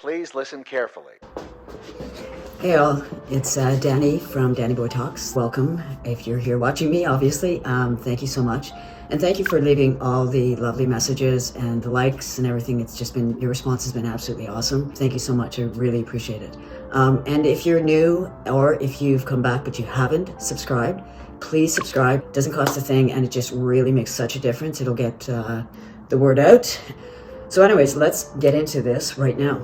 Please listen carefully. Hey all, it's Danny from Danny Boy Talks. Welcome. If you're here watching me, obviously, thank you so much. And thank you for leaving all the lovely messages and the likes and everything. It's just been, your response has been absolutely awesome. Thank you so much. I really appreciate it. And if you're new or if you've come back but you haven't subscribed, please subscribe. It doesn't cost a thing and it just really makes such a difference. It'll get the word out. So anyways, let's get into this right now.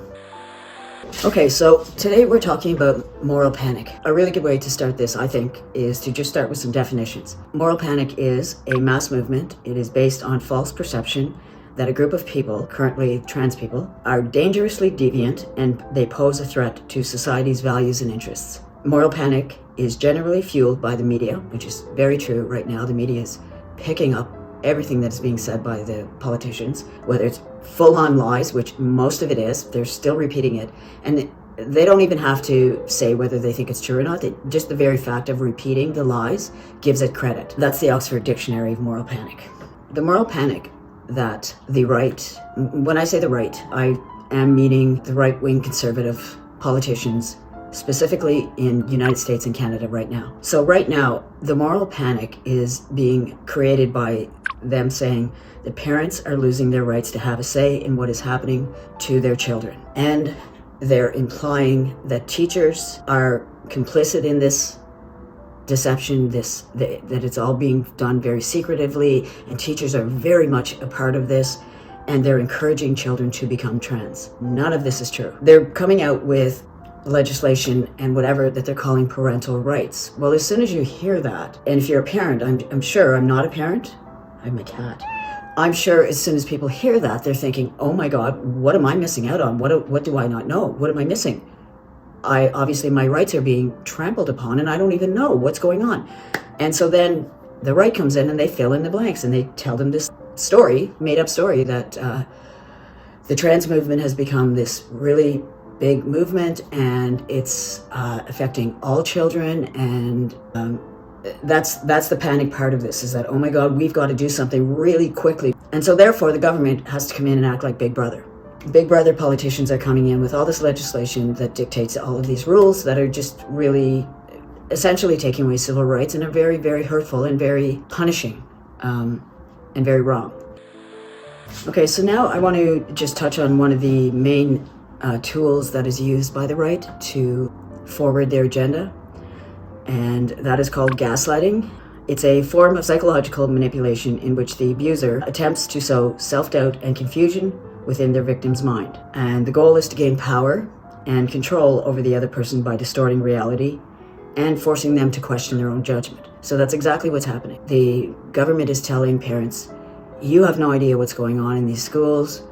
Okay, so today we're talking about moral panic. A really good way to start this, I think, is to just start with some definitions. Moral panic is a mass movement. It is based on false perception that a group of people, currently trans people, are dangerously deviant and they pose a threat to society's values and interests. Moral panic is generally fueled by the media, which is very true right now. The media is picking up everything that's being said by the politicians, whether it's full-on lies, which most of it is, they're still repeating it. And they don't even have to say whether they think it's true or not. Just the very fact of repeating the lies gives it credit. That's the Oxford Dictionary of Moral Panic. The moral panic that the right, when I say the right, I am meaning the right-wing conservative politicians, specifically in United States and Canada right now. So right now, the moral panic is being created by them saying that parents are losing their rights to have a say in what is happening to their children. And they're implying that teachers are complicit in this deception, that it's all being done very secretively, and teachers are very much a part of this, and they're encouraging children to become trans. None of this is true. They're coming out with legislation and whatever that they're calling parental rights. Well, as soon as you hear that, and if you're a parent, I'm sure, I'm not a parent, I'm a cat. I'm sure as soon as people hear that, they're thinking, oh my God, what am I missing out on? What do I not know? What am I missing? Obviously my rights are being trampled upon and I don't even know what's going on. And so then the right comes in and they fill in the blanks and they tell them this story, made up story, that the trans movement has become this really big movement and it's affecting all children, and that's the panic part of this, is that, oh my God, we've got to do something really quickly. And so therefore the government has to come in and act like Big Brother. Big Brother politicians are coming in with all this legislation that dictates all of these rules that are just really essentially taking away civil rights and are very, very hurtful and very punishing and very wrong. Okay, so now I want to just touch on one of the main tools that is used by the right to forward their agenda, and that is called gaslighting. It's a form of psychological manipulation in which the abuser attempts to sow self-doubt and confusion within their victim's mind. And the goal is to gain power and control over the other person by distorting reality and forcing them to question their own judgment. So that's exactly what's happening. The government is telling parents, you have no idea what's going on in these schools,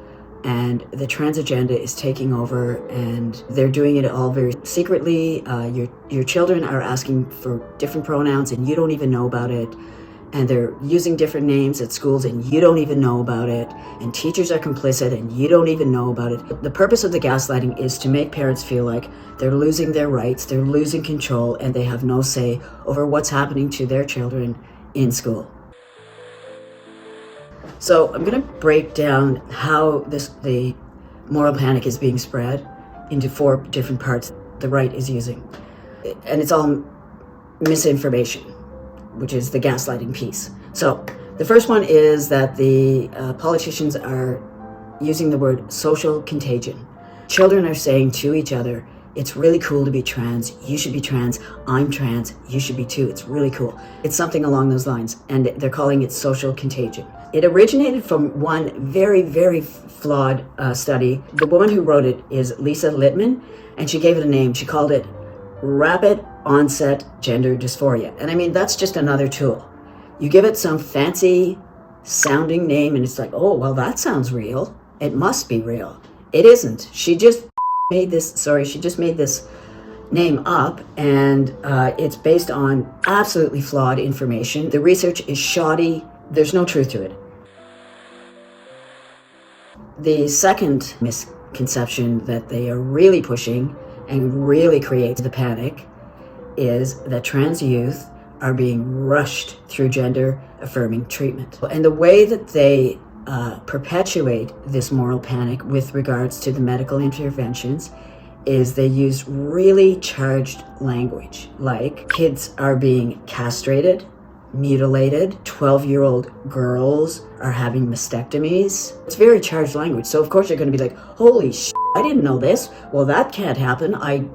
and the trans agenda is taking over, and they're doing it all very secretly. Your children are asking for different pronouns and you don't even know about it, and they're using different names at schools and you don't even know about it, and teachers are complicit and you don't even know about it. The purpose of the gaslighting is to make parents feel like they're losing their rights, they're losing control, and they have no say over what's happening to their children in school. So I'm going to break down how the moral panic is being spread into 4 different parts the right is using. And it's all misinformation, which is the gaslighting piece. So the first one is that the politicians are using the word social contagion. Children are saying to each other, it's really cool to be trans, you should be trans, I'm trans, you should be too, it's really cool. It's something along those lines, and they're calling it social contagion. It originated from one very, very flawed study. The woman who wrote it is Lisa Littman, and she gave it a name. She called it rapid onset gender dysphoria. And I mean, that's just another tool. You give it some fancy sounding name and it's like, oh, well, that sounds real. It must be real. It isn't. She just made this name up, and it's based on absolutely flawed information. The research is shoddy. There's no truth to it. The second misconception that they are really pushing and really creates the panic is that trans youth are being rushed through gender-affirming treatment. And the way that they perpetuate this moral panic with regards to the medical interventions is they use really charged language, like kids are being castrated, mutilated, 12-year-old girls are having mastectomies. It's very charged language. So of course you're going to be like, holy shit, I didn't know this. Well, that can't happen. I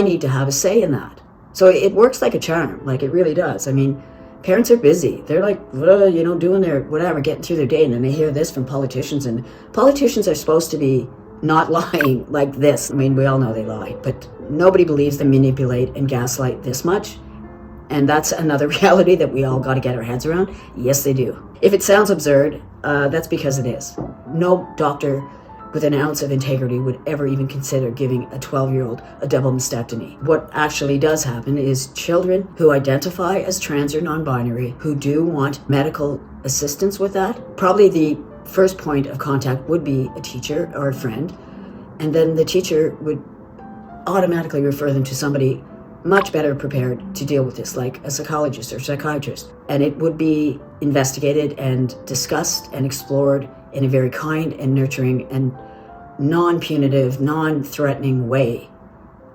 need to have a say in that. So it works like a charm, like it really does. I mean, parents are busy. They're like, doing their whatever, getting through their day, and then they hear this from politicians, and politicians are supposed to be not lying like this. I mean, we all know they lie, but nobody believes they manipulate and gaslight this much. And that's another reality that we all got to get our heads around. Yes, they do. If it sounds absurd, that's because it is. No doctor with an ounce of integrity would ever even consider giving a 12-year-old a double mastectomy. What actually does happen is children who identify as trans or non-binary, who do want medical assistance with that, probably the first point of contact would be a teacher or a friend, and then the teacher would automatically refer them to somebody much better prepared to deal with this, like a psychologist or psychiatrist. And it would be investigated and discussed and explored in a very kind and nurturing and non-punitive, non-threatening way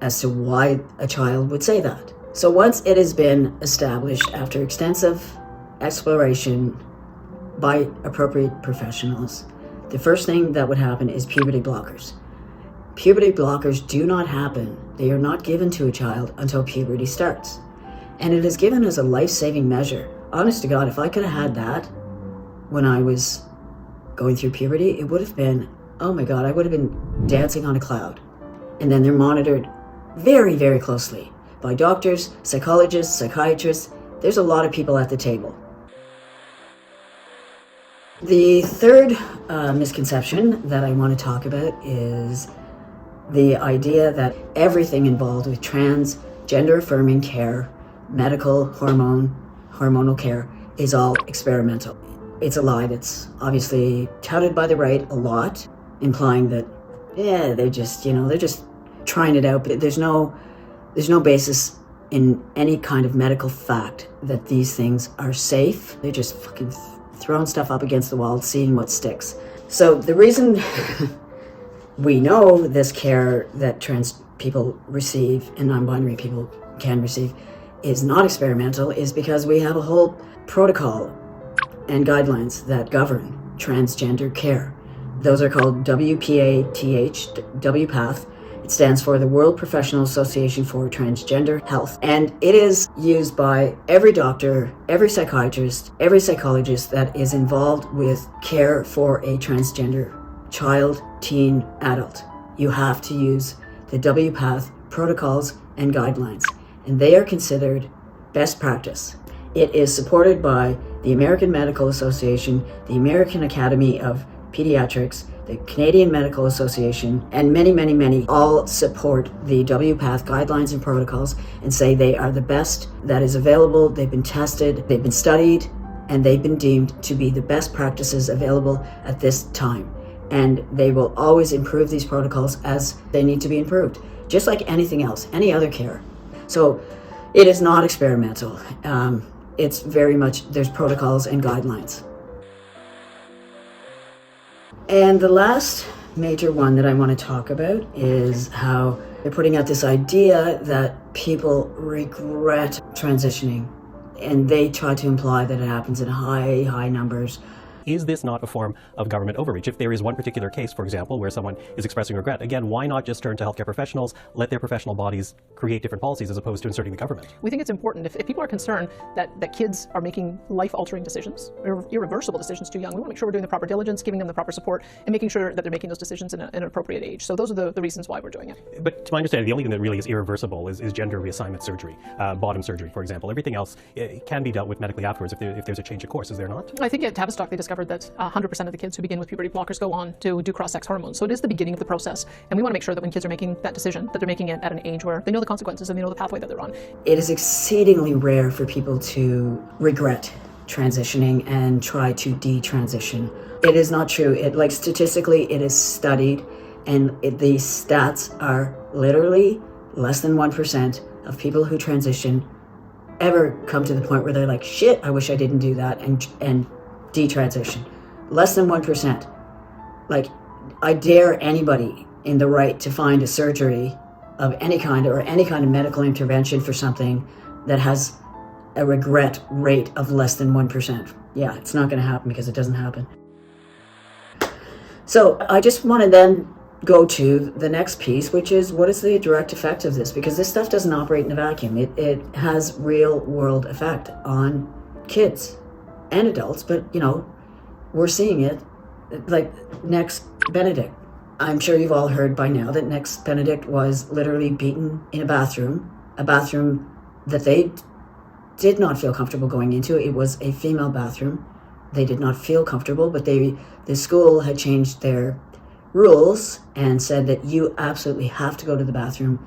as to why a child would say that. So once it has been established after extensive exploration by appropriate professionals, the first thing that would happen is puberty blockers. Puberty blockers do not happen. They are not given to a child until puberty starts. And it is given as a life-saving measure. Honest to God, if I could have had that when I was going through puberty, it would have been, oh my God, I would have been dancing on a cloud. And then they're monitored very, very closely by doctors, psychologists, psychiatrists. There's a lot of people at the table. The third misconception that I want to talk about is the idea that everything involved with trans, gender-affirming care, medical, hormonal care is all experimental. It's a lie that's obviously touted by the right a lot, implying that, they're just trying it out, but there's no basis in any kind of medical fact that these things are safe. They're just fucking throwing stuff up against the wall, seeing what sticks. So the reason we know this care that trans people receive and non-binary people can receive is not experimental is because we have a whole protocol and guidelines that govern transgender care. Those are called WPATH, WPATH. It stands for the World Professional Association for Transgender Health. And it is used by every doctor, every psychiatrist, every psychologist that is involved with care for a transgender child, teen, adult. You have to use the WPATH protocols and guidelines, and they are considered best practice. It is supported by the American Medical Association, the American Academy of Pediatrics, the Canadian Medical Association, and many, many, many all support the WPATH guidelines and protocols and say they are the best that is available. They've been tested, they've been studied, and they've been deemed to be the best practices available at this time. And they will always improve these protocols as they need to be improved, just like anything else, any other care. So it is not experimental. It's very much, there's protocols and guidelines. And the last major one that I want to talk about is how they're putting out this idea that people regret transitioning, and they try to imply that it happens in high numbers. Is this not a form of government overreach? If there is one particular case, for example, where someone is expressing regret, again, why not just turn to healthcare professionals, let their professional bodies create different policies as opposed to inserting the government? We think it's important, if people are concerned that kids are making life-altering decisions, irreversible decisions too young, we want to make sure we're doing the proper diligence, giving them the proper support, and making sure that they're making those decisions in an appropriate age. So those are the reasons why we're doing it. But to my understanding, the only thing that really is irreversible is gender reassignment surgery, bottom surgery, for example. Everything else can be dealt with medically afterwards if there's a change of course, is there not? I think at Tavistock they discovered that 100% of the kids who begin with puberty blockers go on to do cross-sex hormones. So it is the beginning of the process. And we want to make sure that when kids are making that decision, that they're making it at an age where they know the consequences and they know the pathway that they're on. It is exceedingly rare for people to regret transitioning and try to detransition. It is not true. Statistically, it is studied, and the stats are literally less than 1% of people who transition ever come to the point where they're like, shit, I wish I didn't do that, and detransition. less than 1%. Like, I dare anybody in the right to find a surgery of any kind or any kind of medical intervention for something that has a regret rate of less than 1%. Yeah, it's not going to happen because it doesn't happen. So I just want to then go to the next piece, which is what is the direct effect of this? Because this stuff doesn't operate in a vacuum. It has real world effect on kids and adults, but you know, we're seeing it. Like Next Benedict. I'm sure you've all heard by now that Next Benedict was literally beaten in a bathroom that they did not feel comfortable going into. It was a female bathroom. They did not feel comfortable, but the school had changed their rules and said that you absolutely have to go to the bathroom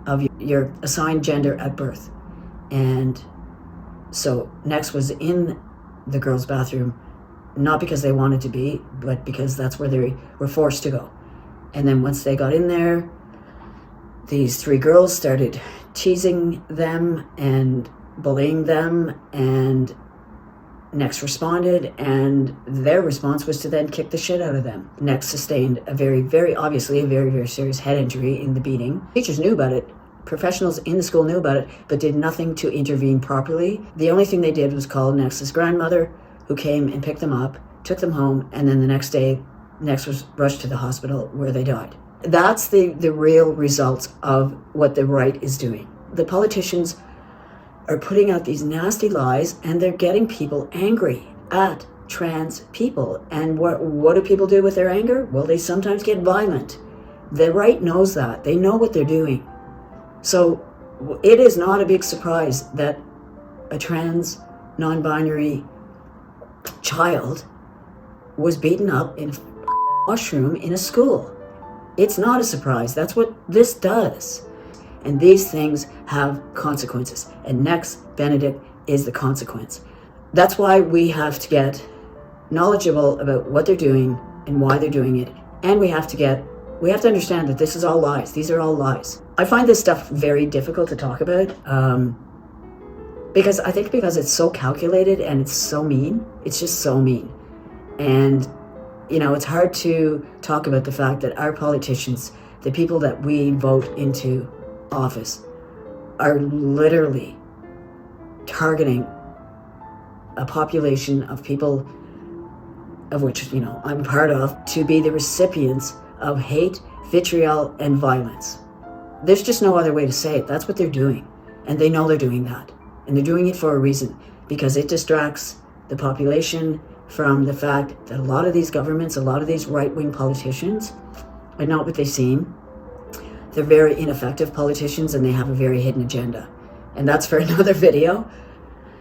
of your assigned gender at birth. And so Next was in the girls' bathroom, not because they wanted to be, but because that's where they were forced to go. And then once they got in there, these three girls started teasing them and bullying them, and Next responded, and their response was to then kick the shit out of them. Next sustained a very, very obviously a very, very serious head injury in the beating. Teachers knew about it. Professionals in the school knew about it, but did nothing to intervene properly. The only thing they did was call Next's grandmother, who came and picked them up, took them home, and then the next day, Next was rushed to the hospital where they died. That's the real results of what the right is doing. The politicians are putting out these nasty lies, and they're getting people angry at trans people. And what do people do with their anger? Well, they sometimes get violent. The right knows that. They know what they're doing. So it is not a big surprise that a trans, non-binary child was beaten up in a washroom in a school. It's not a surprise. That's what this does. And these things have consequences. And Next Benedict is the consequence. That's why we have to get knowledgeable about what they're doing and why they're doing it. And we have to understand that this is all lies. These are all lies. I find this stuff very difficult to talk about because it's so calculated and it's so mean. It's just so mean. And, you know, it's hard to talk about the fact that our politicians, the people that we vote into office, are literally targeting a population of people, of which, you know, I'm part of, to be the recipients of hate, vitriol, and violence. There's just no other way to say it. That's what they're doing. And they know they're doing that. And they're doing it for a reason, because it distracts the population from the fact that a lot of these governments, a lot of these right-wing politicians are not what they seem. They're very ineffective politicians, and they have a very hidden agenda. And that's for another video.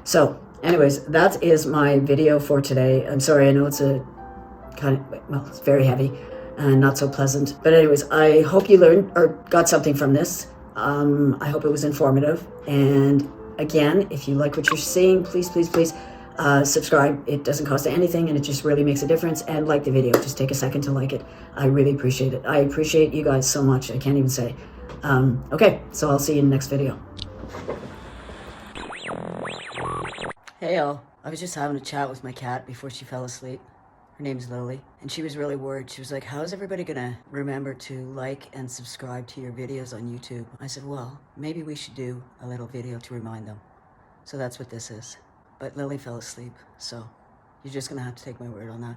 So anyways, that is my video for today. I'm sorry, I know it's it's very heavy and not so pleasant. But anyways, I hope you learned or got something from this. I hope it was informative. And again, if you like what you're seeing, please, please, please subscribe. It doesn't cost anything, and it just really makes a difference. And like the video. Just take a second to like it. I really appreciate it. I appreciate you guys so much. I can't even say. Okay, so I'll see you in the next video. Hey all, I was just having a chat with my cat before she fell asleep. Her name's Lily, and she was really worried. She was like, how's everybody gonna remember to like and subscribe to your videos on YouTube? I said, well, maybe we should do a little video to remind them. So that's what this is. But Lily fell asleep, so you're just gonna have to take my word on that.